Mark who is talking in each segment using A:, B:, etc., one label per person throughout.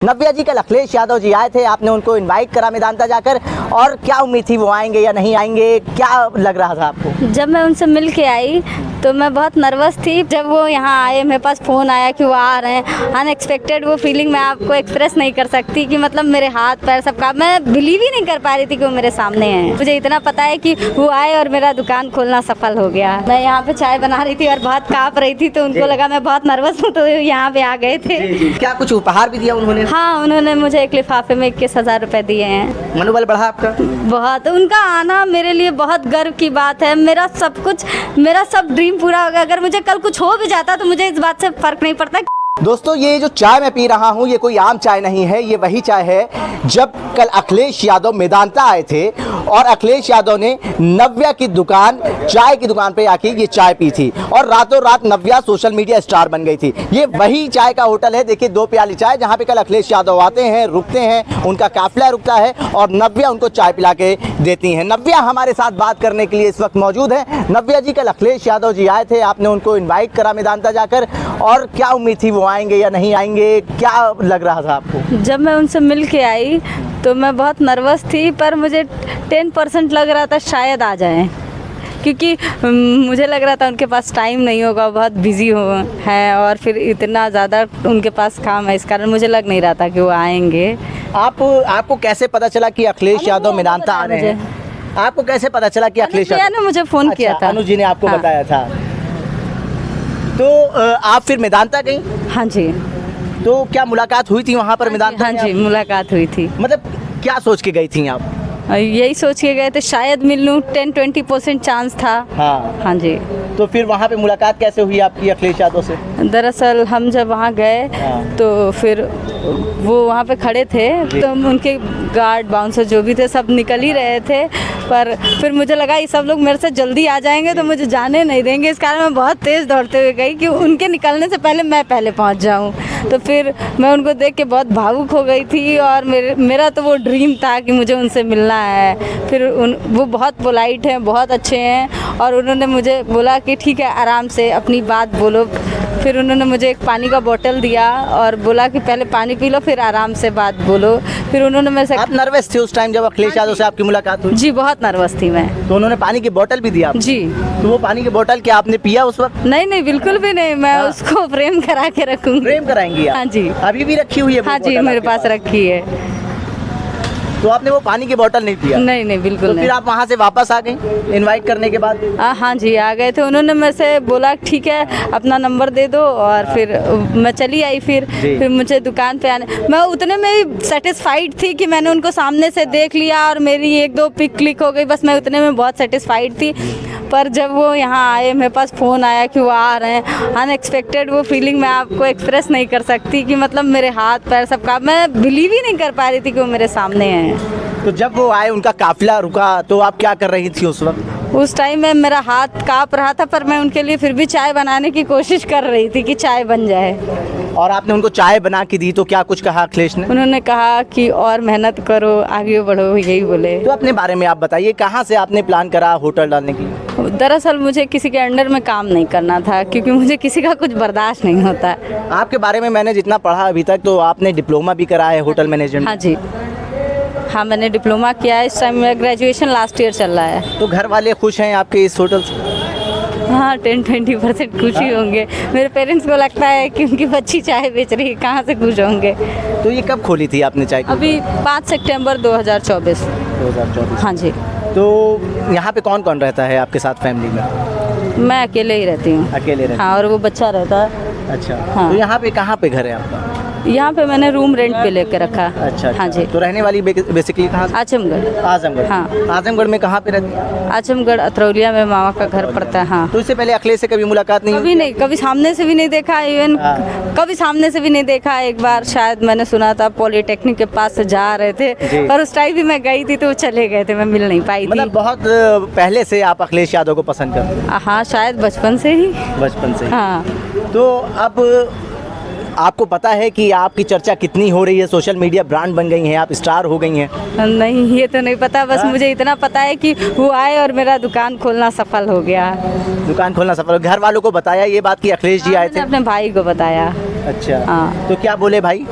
A: नव्या जी कल अखिलेश यादव जी आए थे, आपने उनको इनवाइट करा मेदांता जाकर, और क्या उम्मीद थी वो आएंगे या नहीं आएंगे, क्या लग रहा था आपको?
B: जब मैं उनसे मिल के आई तो मैं बहुत नर्वस थी। जब वो यहाँ आए मेरे पास फ़ोन आया कि वो आ रहे हैं, अनएक्सपेक्टेड वो फीलिंग मैं आपको एक्सप्रेस नहीं कर सकती कि मतलब मेरे हाथ पैर सब काम, मैं बिलीव ही नहीं कर पा रही थी कि वो मेरे सामने हैं। मुझे इतना पता है कि वो आए और मेरा दुकान खोलना सफल हो गया। मैं यहाँ पे चाय बना रही थी और बहुत काँप रही थी, तो उनको लगा मैं बहुत नर्वस हूँ, तो यहाँ पे आ गए थे।
A: क्या कुछ उपहार भी दिया उन्होंने?
B: हाँ, उन्होंने मुझे एक लिफाफे में 21,000 रुपये दिए हैं।
A: मनोबल बढ़ा आपका?
B: बहुत। उनका आना मेरे लिए बहुत गर्व की बात है। मेरा सब कुछ, मेरा सब ड्रीम पूरा हो गया। अगर मुझे कल कुछ हो भी जाता तो मुझे इस बात से फर्क नहीं पड़ता।
A: दोस्तों, ये जो चाय मैं पी रहा हूँ ये कोई आम चाय नहीं है, ये वही चाय है जब कल अखिलेश यादव मेदांता आए थे और अखिलेश यादव ने नव्या की दुकान, चाय की दुकान पे आके ये चाय पी थी और रातों रात नव्या सोशल मीडिया स्टार बन गई थी। ये वही चाय का होटल है, देखिए 2 प्याली चाय, जहाँ पे कल अखिलेश यादव आते हैं, रुकते हैं, उनका काफिला रुकता है और नव्या उनको चाय पिला के देती हैं। नव्या हमारे साथ बात करने के लिए इस वक्त मौजूद है। नव्या जी कल अखिलेश यादव जी आए थे, आपने उनको इन्वाइट करा मेदांता जाकर, और क्या उम्मीद थी वो आएंगे या नहीं आएंगे, क्या लग रहा था आपको?
B: जब मैं उनसे मिल के आई तो मैं बहुत नर्वस थी, पर मुझे 10% लग रहा था शायद आ जाएं, क्योंकि मुझे लग रहा था उनके पास टाइम नहीं होगा, बहुत बिजी हो हैं और फिर इतना ज़्यादा उनके पास काम है, इस कारण मुझे लग नहीं रहा था कि वो आएंगे।
A: आपको कैसे पता चला कि अखिलेश यादव मेदांता आ रहे हैं? आपको कैसे पता चला कि अखिलेश यादव
B: ने मुझे फ़ोन किया था।
A: अनुज जी ने आपको बताया था, तो आप फिर मेदांता गई?
B: हाँ जी।
A: तो क्या मुलाकात हुई थी वहाँ पर मेदांता?
B: हाँ जी, मुलाकात हुई थी।
A: मतलब क्या सोच के गई थी आप?
B: यही सोच के गए थे शायद मिल लूँ, 10-20% चांस था। हाँ जी।
A: तो फिर वहाँ पे मुलाकात कैसे हुई आपकी अखिलेश यादव से?
B: दरअसल हम जब वहाँ गए तो फिर वो वहाँ पे खड़े थे, तो उनके गार्ड बाउंसर जो भी थे सब निकल ही रहे थे, पर फिर मुझे लगा ये सब लोग मेरे से जल्दी आ जाएंगे तो मुझे जाने नहीं देंगे, इस कारण मैं बहुत तेज़ दौड़ते हुए गई कि उनके निकलने से पहले मैं पहले पहुँच जाऊँ। तो फिर मैं उनको देख के बहुत भावुक हो गई थी और मेरा तो वो ड्रीम था कि मुझे उनसे मिलना है। फिर वो बहुत पोलाइट हैं, बहुत अच्छे हैं और उन्होंने मुझे बोला कि ठीक है आराम से अपनी बात बोलो। फिर उन्होंने मुझे एक पानी का बोतल दिया और बोला कि पहले पानी पी लो फिर आराम से बात बोलो। फिर उन्होंने मेरे से...
A: आप नर्वस थे उस टाइम जब अखिलेश यादव से आपकी मुलाकात हुई?
B: जी, बहुत नर्वस थी मैं।
A: तो उन्होंने पानी की बोतल भी दिया?
B: जी।
A: तो वो पानी की बोतल क्या आपने पिया उस वक्त?
B: नहीं, बिल्कुल भी नहीं, मैं उसको फ्रेम करा के रखूँगी।
A: फ्रेम कराएंगी आप?
B: हाँ जी।
A: अभी भी रखी हुई है?
B: हाँ जी, मेरे पास रखी है।
A: तो आपने वो पानी की बोतल नहीं पिया?
B: नहीं, बिल्कुल
A: तो
B: नहीं।
A: फिर आप वहाँ से वापस आ गई इनवाइट करने के बाद?
B: हाँ जी, आ गए थे। उन्होंने मेरे से बोला ठीक है अपना नंबर दे दो और फिर मैं चली आई। फिर मुझे दुकान पे आने, मैं उतने में ही सेटिस्फाइड थी कि मैंने उनको सामने से देख लिया और मेरी 1-2 पिक क्लिक हो गई, बस मैं उतने में बहुत सेटिस्फाइड थी। पर जब वो यहाँ आए मेरे पास फ़ोन आया कि वो आ रहे हैं, अनएक्सपेक्टेड वो फीलिंग मैं आपको एक्सप्रेस नहीं कर सकती कि मतलब मेरे हाथ पैर सब काम, मैं बिलीव ही नहीं कर पा रही थी कि वो मेरे सामने हैं।
A: तो जब वो आए उनका काफिला रुका तो आप क्या कर रही थी उस वक्त?
B: उस टाइम में मेरा हाथ काँप रहा था, पर मैं उनके लिए फिर भी चाय बनाने की कोशिश कर रही थी कि चाय बन जाए।
A: और आपने उनको चाय बना के दी तो क्या कुछ कहा अखिलेश ने?
B: उन्होंने कहा कि और मेहनत करो, आगे बढ़ो, यही बोले।
A: तो अपने बारे में आप बताइए, कहाँ से आपने प्लान करा होटल डालने की?
B: दरअसल मुझे किसी के अंडर में काम नहीं करना था, क्योंकि मुझे किसी का कुछ बर्दाश्त नहीं होता।
A: आपके बारे में मैंने जितना पढ़ा अभी तक, तो आपने डिप्लोमा भी करा है होटल मैनेजमेंट?
B: हाँ जी, हाँ मैंने डिप्लोमा किया है। इस टाइम मेरा ग्रेजुएशन लास्ट ईयर चल रहा है।
A: तो घर वाले खुश हैं आपके इस होटल से?
B: हाँ, 10-20% खुश ही होंगे। मेरे पेरेंट्स को लगता है कि उनकी बच्ची चाय बेच रही है, कहाँ से खुश होंगे।
A: तो ये कब खोली थी आपने चाय?
B: अभी 5 सितंबर 2024। हाँ जी।
A: तो यहाँ पे कौन कौन रहता है आपके साथ फैमिली में?
B: मैं अकेले ही रहती हूँ।
A: अकेले रहते?
B: हाँ, और वो बच्चा रहता है।
A: अच्छा।
B: हाँ।
A: तो यहाँ पे कहाँ पे घर है आपका?
B: यहाँ पे मैंने रूम रेंट पे लेके रखा।
A: अच्छा।
B: हाँ जी।
A: तो रहने वाली बेसिकली कहाँ?
B: आजमगढ़।
A: आजमगढ़।
B: हाँ।
A: आजमगढ़ में कहाँ पे रहती है?
B: आजमगढ़ अतरौलिया में मामा का घर पड़ता है। हाँ।
A: तो इससे पहले अखिलेश से कभी मुलाकात नहीं?
B: कभी नहीं, कभी सामने से भी नहीं देखा, इवन कभी सामने से भी नहीं देखा। एक बार शायद मैंने सुना था पॉलिटेक्निक के पास से जा रहे थे, पर उस टाइम भी मैं गई थी तो वो चले गए थे, मैं मिल नहीं पाई थी।
A: मतलब बहुत पहले से आप अखिलेश यादव को पसंद करते हैं?
B: हाँ, शायद बचपन से ही।
A: बचपन से?
B: हाँ।
A: तो अब आपको पता है कि आपकी चर्चा कितनी हो रही है, सोशल मीडिया ब्रांड बन गई हैं, आप स्टार हो गई हैं?
B: नहीं, ये तो नहीं पता, बस मुझे इतना पता है कि वो आए और मेरा दुकान खोलना सफल हो गया।
A: दुकान खोलना सफल? घर वालों को बताया ये बात कि अखिलेश जी आए थे?
B: अपने भाई को बताया।
A: अच्छा।
B: हाँ।
A: तो क्या बोले भाई?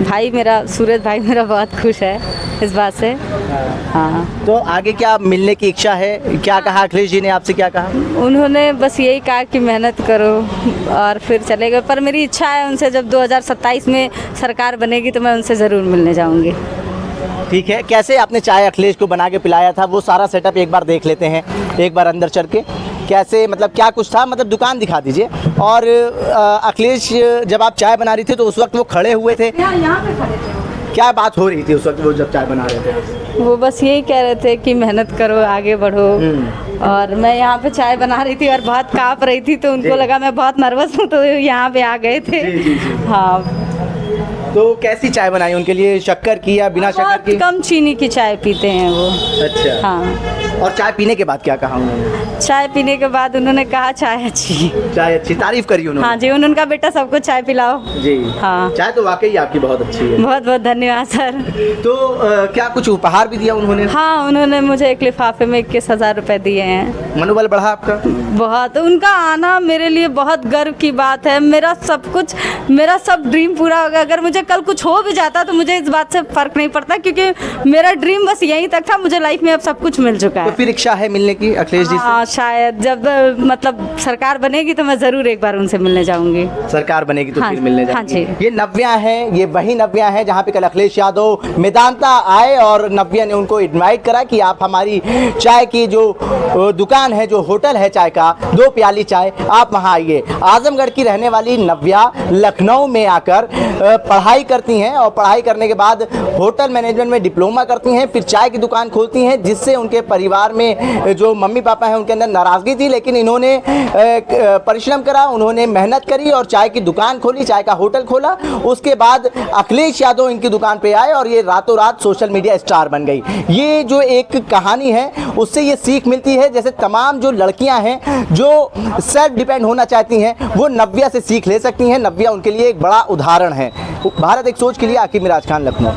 B: भाई मेरा सूरज भाई मेरा बहुत खुश है इस बात से। हाँ,
A: तो आगे क्या मिलने की इच्छा है? क्या कहा अखिलेश जी ने आपसे, क्या कहा?
B: उन्होंने बस यही कहा कि मेहनत करो और फिर चलेगा, पर मेरी इच्छा है उनसे जब 2027 में सरकार बनेगी तो मैं उनसे ज़रूर मिलने जाऊंगी।
A: ठीक है, कैसे आपने चाय अखिलेश को बना के पिलाया था, वो सारा सेटअप एक बार देख लेते हैं, एक बार अंदर चल के। कैसे, मतलब क्या कुछ था, मतलब दुकान दिखा दीजिए। और अखिलेश जब आप चाय बना रही थी तो उस वक्त वो खड़े हुए थे,
B: यहाँ पे खड़े थे।
A: क्या बात हो रही थी उस वक्त वो जब चाय बना रहे थे?
B: वो बस यही कह रहे थे कि मेहनत करो, आगे बढ़ो। और मैं यहाँ पे चाय बना रही थी और बहुत काँप रही थी, तो उनको लगा मैं बहुत नर्वस हूँ, तो यहाँ पे आ गए थे।
A: जी।
B: हाँ,
A: तो कैसी चाय बनाई उनके लिए, शक्कर की या बिना शक्कर
B: बहुत
A: की?
B: कम चीनी की चाय पीते हैं वो।
A: अच्छा।
B: हाँ,
A: और चाय पीने के बाद क्या कहा उन्होंने?
B: चाय पीने के बाद उन्होंने कहा चाय अच्छी।
A: चाय अच्छी, तारीफ करी उन्होंने?
B: हाँ जी, उन्होंने कहा बेटा सबको चाय पिलाओ।
A: जी।
B: हाँ,
A: चाय तो वाकई आपकी बहुत अच्छी है।
B: बहुत बहुत धन्यवाद सर।
A: तो क्या कुछ उपहार भी दिया उन्होंने?
B: हाँ, उन्होंने मुझे एक लिफाफे में 21,000 रुपए दिए हैं।
A: मनोबल बढ़ा आपका?
B: बहुत, उनका आना मेरे लिए बहुत गर्व की बात है। मेरा सब कुछ, मेरा सब ड्रीम पूरा हो गया। अगर मुझे कल कुछ हो भी जाता तो मुझे इस बात से फर्क नहीं पड़ता, क्योंकि मेरा ड्रीम बस यहीं तक था। मुझे लाइफ में अब सब कुछ मिल चुका
A: तो
B: है।
A: फिर इच्छा है मिलने की अखिलेश जी से?
B: हाँ, शायद जब मतलब सरकार बनेगी तो मैं ज़रूर एक बार उनसे मिलने जाऊंगी।
A: सरकार बनेगी तो
B: हाँ,
A: फिर मिलने
B: हाँ
A: जाएंगे।
B: जी।
A: ये नव्या है, ये वही नव्या है जहाँ पे कल अखिलेश यादव मेदांता आए और नव्या ने उनको इनवाइट करा कि आप हमारी चाय की जो दुकान है, जो होटल है चाय का, 2 प्याली चाय, आप वहाँ आइए। आजमगढ़ की रहने वाली नव्या लखनऊ में आकर पढ़ाई करती हैं और पढ़ाई करने के बाद होटल मैनेजमेंट में डिप्लोमा करती हैं, फिर चाय की दुकान खोलती हैं, जिससे उनके परिवार में जो मम्मी पापा हैं उनके अंदर नाराज़गी थी, लेकिन इन्होंने परिश्रम करा, उन्होंने मेहनत करी और चाय की दुकान खोली, चाय का होटल खोला। उसके बाद अखिलेश यादव इनकी दुकान पे आए और ये रातों रात सोशल मीडिया स्टार बन गई। ये जो एक कहानी है उससे ये सीख मिलती है, जैसे तमाम जो लड़कियां हैं जो सेल्फ डिपेंड होना चाहती हैं वो नव्या से सीख ले सकती हैं। नव्या उनके लिए एक बड़ा उदाहरण है। भारत एक सोच के लिए आकिब मिराज खान, लखनऊ।